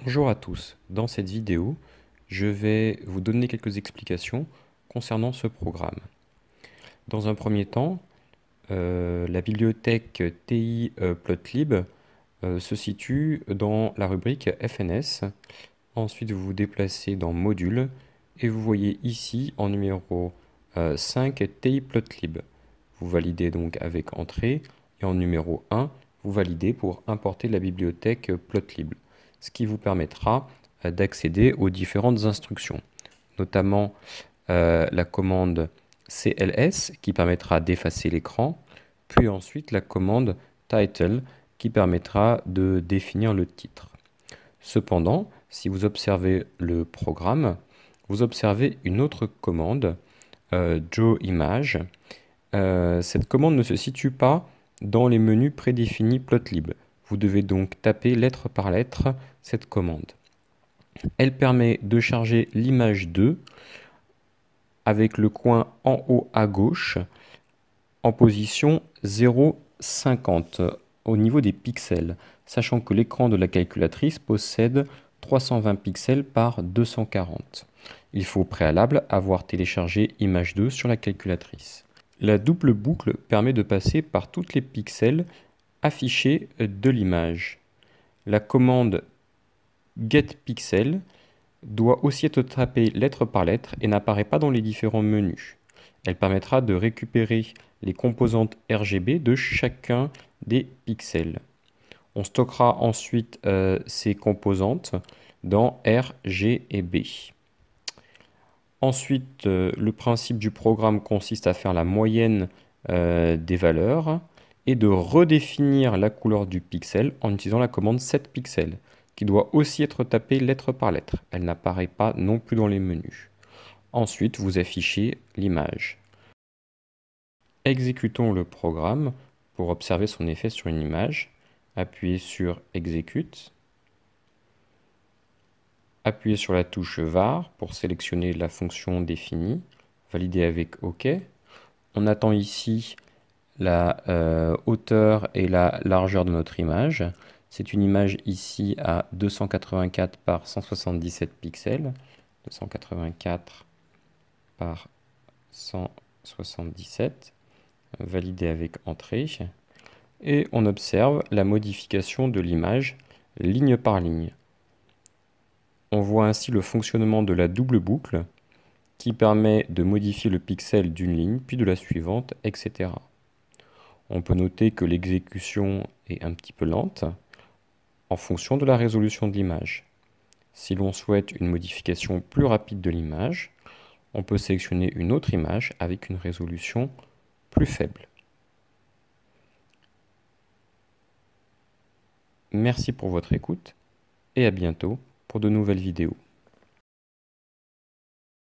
Bonjour à tous, dans cette vidéo, je vais vous donner quelques explications concernant ce programme. Dans un premier temps, la bibliothèque TI-Plotlib se situe dans la rubrique FNS. Ensuite, vous vous déplacez dans Modules et vous voyez ici en numéro 5 TI-Plotlib. Vous validez donc avec Entrée et en numéro 1, vous validez pour importer la bibliothèque Plotlib, ce qui vous permettra d'accéder aux différentes instructions, notamment la commande CLS qui permettra d'effacer l'écran, puis ensuite la commande title qui permettra de définir le titre. Cependant, si vous observez le programme, vous observez une autre commande, drawImage. Cette commande ne se situe pas dans les menus prédéfinis Plotlib. Vous devez donc taper lettre par lettre cette commande. Elle permet de charger l'image 2 avec le coin en haut à gauche en position 0,50 au niveau des pixels, sachant que l'écran de la calculatrice possède 320 pixels par 240. Il faut au préalable avoir téléchargé image 2 sur la calculatrice. La double boucle permet de passer par toutes les pixels affichés de l'image. La commande getPixel doit aussi être tapée lettre par lettre et n'apparaît pas dans les différents menus. Elle permettra de récupérer les composantes RGB de chacun des pixels. On stockera ensuite ces composantes dans R, G et B. Ensuite, le principe du programme consiste à faire la moyenne des valeurs et de redéfinir la couleur du pixel en utilisant la commande setPixel, qui doit aussi être tapée lettre par lettre. Elle n'apparaît pas non plus dans les menus. Ensuite, vous affichez l'image. Exécutons le programme pour observer son effet sur une image. Appuyez sur Execute. Appuyez sur la touche var pour sélectionner la fonction définie. Validez avec OK. On attend ici la hauteur et la largeur de notre image. C'est une image ici à 284 par 177 pixels. 284 par 177. Validé avec Entrée. Et on observe la modification de l'image ligne par ligne. On voit ainsi le fonctionnement de la double boucle qui permet de modifier le pixel d'une ligne, puis de la suivante, etc. On peut noter que l'exécution est un petit peu lente en fonction de la résolution de l'image. Si l'on souhaite une modification plus rapide de l'image, on peut sélectionner une autre image avec une résolution plus faible. Merci pour votre écoute et à bientôt pour de nouvelles vidéos.